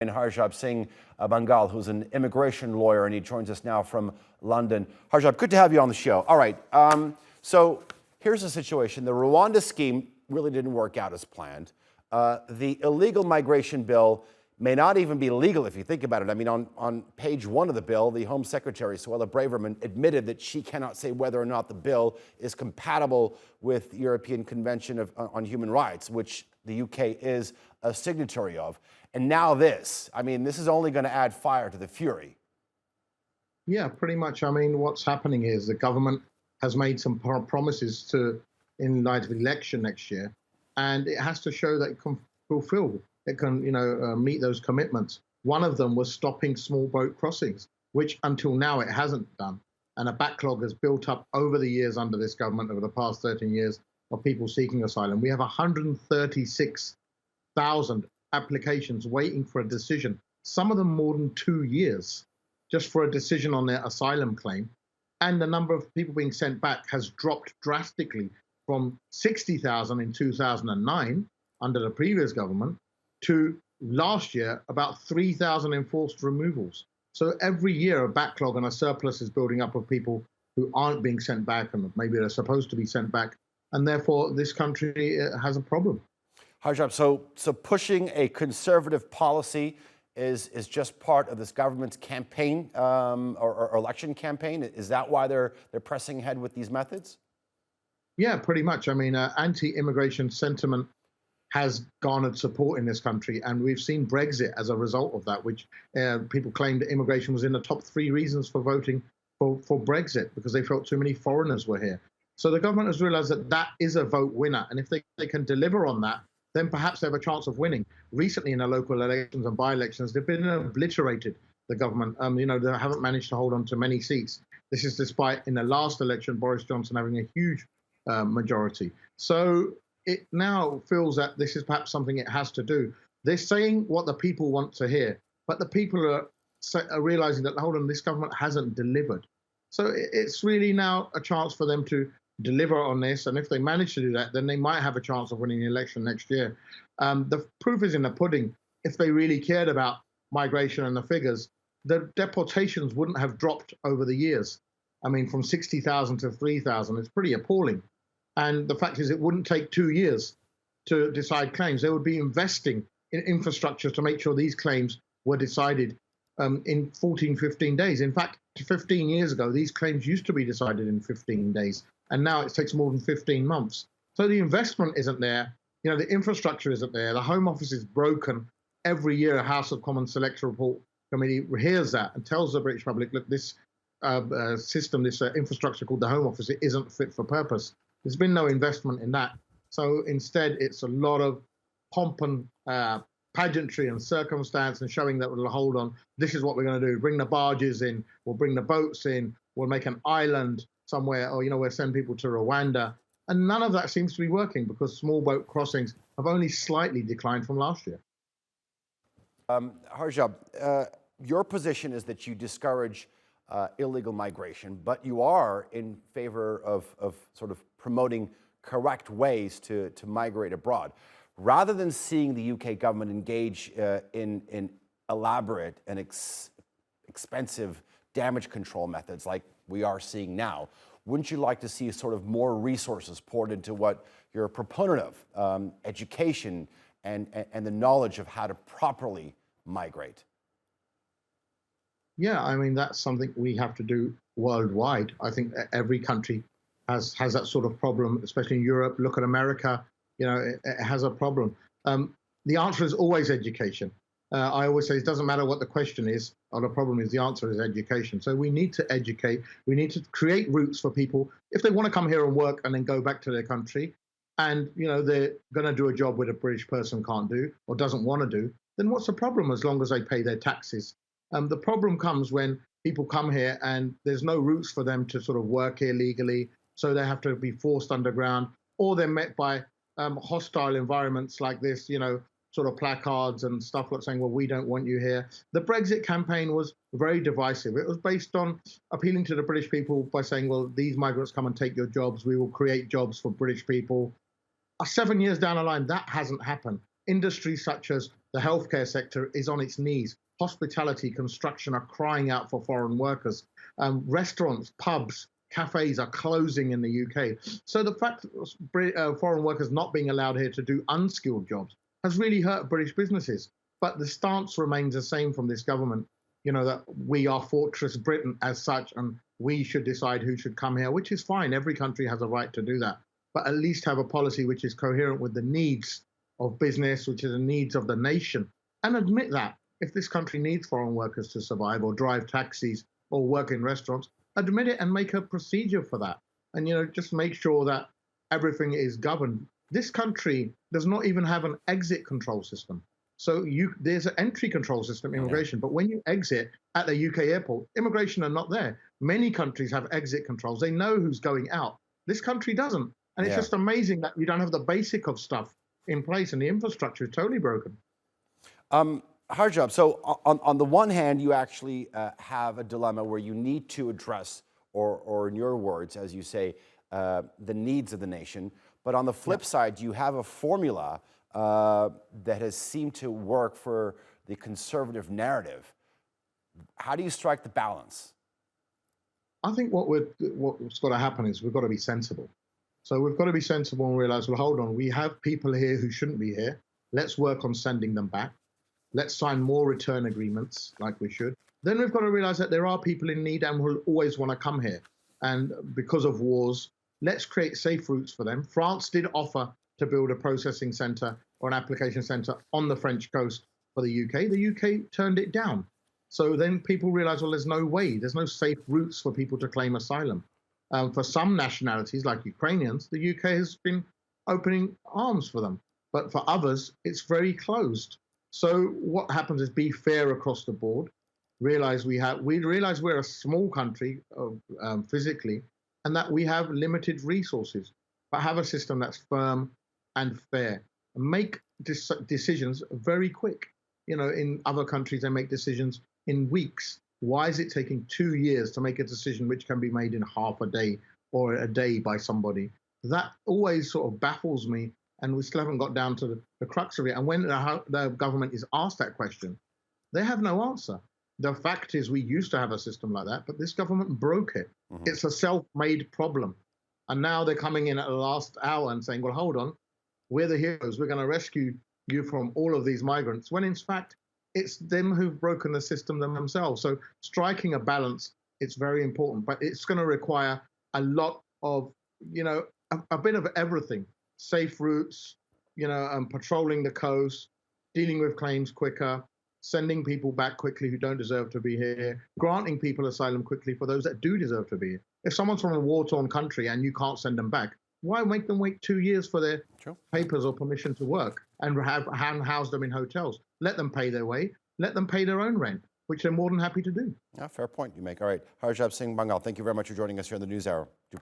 And Harjap Singh Bhangal, who's an immigration lawyer, and he joins us now from London. Harjap, good to have you on the show. All right, so here's the situation. The Rwanda scheme really didn't work out as planned. The illegal migration bill may not even be legal if you think about it. I mean, on page 1 of the bill, the Home Secretary, Suella Braverman, admitted that she cannot say whether or not the bill is compatible with the European Convention on Human Rights, which the UK is a signatory of. And now this, I mean, this is only going to add fire to the fury. Yeah, pretty much. I mean, what's happening is the government has made some promises in light of the election next year, and it has to show that it can fulfill, it can, meet those commitments. One of them was stopping small boat crossings, which until now it hasn't done. And a backlog has built up over the years under this government, over the past 13 years, of people seeking asylum. We have 136,000 applications waiting for a decision, some of them more than 2 years, just for a decision on their asylum claim. And the number of people being sent back has dropped drastically from 60,000 in 2009 under the previous government to last year about 3,000 enforced removals. So every year a backlog and a surplus is building up of people who aren't being sent back, and maybe they're supposed to be sent back. And therefore this country has a problem. Harjap, so pushing a conservative policy is just part of this government's campaign or election campaign? Is that why they're pressing ahead with these methods? Yeah, pretty much. I mean, anti-immigration sentiment has garnered support in this country, and we've seen Brexit as a result of that, which people claimed that immigration was in the top 3 reasons for voting for Brexit, because they felt too many foreigners were here. So the government has realized that that is a vote winner, and if they can deliver on that, then perhaps they have a chance of winning. Recently in the local elections and by-elections, they've been obliterated, the government. They haven't managed to hold on to many seats. This is despite, in the last election, Boris Johnson having a huge majority. So it now feels that this is perhaps something it has to do. They're saying what the people want to hear, but the people are realizing that, hold on, this government hasn't delivered. So it's really now a chance for them to deliver on this, and if they manage to do that, then they might have a chance of winning the election next year. The proof is in the pudding. If they really cared about migration and the figures, the deportations wouldn't have dropped over the years. I mean, from 60,000 to 3,000, it's pretty appalling. And the fact is, it wouldn't take 2 years to decide claims. They would be investing in infrastructure to make sure these claims were decided in 14, 15 days. In fact, 15 years ago, these claims used to be decided in 15 days. And now it takes more than 15 months. So the investment isn't there. The infrastructure isn't there. The Home Office is broken. Every year, a House of Commons Select Report Committee hears that and tells the British public, look, this system, this infrastructure called the Home Office, it isn't fit for purpose. There's been no investment in that. So instead, it's a lot of pomp and pageantry and circumstance and showing that we'll hold on. This is what we're going to do. Bring the barges in. We'll bring the boats in. We'll make an island somewhere, or we'll send people to Rwanda. And none of that seems to be working because small boat crossings have only slightly declined from last year. Harjap, your position is that you discourage illegal migration, but you are in favor of sort of promoting correct ways to migrate abroad. Rather than seeing the UK government engage in elaborate and expensive damage control methods like we are seeing now, wouldn't you like to see sort of more resources poured into what you're a proponent of, education and the knowledge of how to properly migrate? Yeah, I mean, that's something we have to do worldwide. I think every country has that sort of problem, especially in Europe. Look at America, it has a problem. The answer is always education. I always say it doesn't matter what the question is or the problem is, the answer is education. So we need to educate. We need to create routes for people. If they want to come here and work and then go back to their country and, they're going to do a job that a British person can't do or doesn't want to do, then what's the problem as long as they pay their taxes? The problem comes when people come here and there's no routes for them to sort of work here legally, so they have to be forced underground, or they're met by hostile environments like this, sort of placards and stuff like saying, well, we don't want you here. The Brexit campaign was very divisive. It was based on appealing to the British people by saying, well, these migrants come and take your jobs. We will create jobs for British people. 7 years down the line, that hasn't happened. Industries such as the healthcare sector is on its knees. Hospitality, construction are crying out for foreign workers. Restaurants, pubs, cafes are closing in the UK. So the fact that foreign workers not being allowed here to do unskilled jobs has really hurt British businesses. But the stance remains the same from this government, that we are Fortress Britain as such, and we should decide who should come here, which is fine. Every country has a right to do that. But at least have a policy which is coherent with the needs of business, which is the needs of the nation. And admit that if this country needs foreign workers to survive or drive taxis or work in restaurants, admit it and make a procedure for that. And, just make sure that everything is governed. This country does not even have an exit control system. So there's an entry control system, immigration, but when you exit at the UK airport, immigration are not there. Many countries have exit controls. They know who's going out. This country doesn't. And it's just amazing that we don't have the basic of stuff in place, and the infrastructure is totally broken. Harjap, so on the one hand, you actually have a dilemma where you need to address, or in your words, as you say, the needs of the nation. But on the flip side, you have a formula that has seemed to work for the conservative narrative. How do you strike the balance? I think what's got to happen is we've got to be sensible. So we've got to be sensible and realize, well, hold on, we have people here who shouldn't be here. Let's work on sending them back. Let's sign more return agreements like we should. Then we've got to realize that there are people in need and will always want to come here. And because of wars, let's create safe routes for them. France did offer to build a processing center or an application center on the French coast for the UK. The UK turned it down. So then people realize, well, there's no way, there's no safe routes for people to claim asylum. For some nationalities, like Ukrainians, the UK has been opening arms for them. But for others, it's very closed. So what happens is be fair across the board. We realize we're a small country physically, and that we have limited resources, but have a system that's firm and fair. And make decisions very quick. In other countries, they make decisions in weeks. Why is it taking 2 years to make a decision which can be made in half a day or a day by somebody? That always sort of baffles me, and we still haven't got down to the crux of it. And when the government is asked that question, they have no answer. The fact is we used to have a system like that, but this government broke it. Mm-hmm. It's a self-made problem. And now they're coming in at the last hour and saying, well, hold on, we're the heroes. We're going to rescue you from all of these migrants, when in fact, it's them who've broken the system themselves. So striking a balance, it's very important, but it's going to require a lot of, a bit of everything. Safe routes, patrolling the coast, dealing with claims quicker, sending people back quickly who don't deserve to be here, granting people asylum quickly for those that do deserve to be here. If someone's from a war-torn country and you can't send them back, why make them wait 2 years for their papers or permission to work and house them in hotels? Let them pay their way. Let them pay their own rent, which they're more than happy to do. Fair point you make. All right. Harjap Singh Bhangal, thank you very much for joining us here on the NewsHour.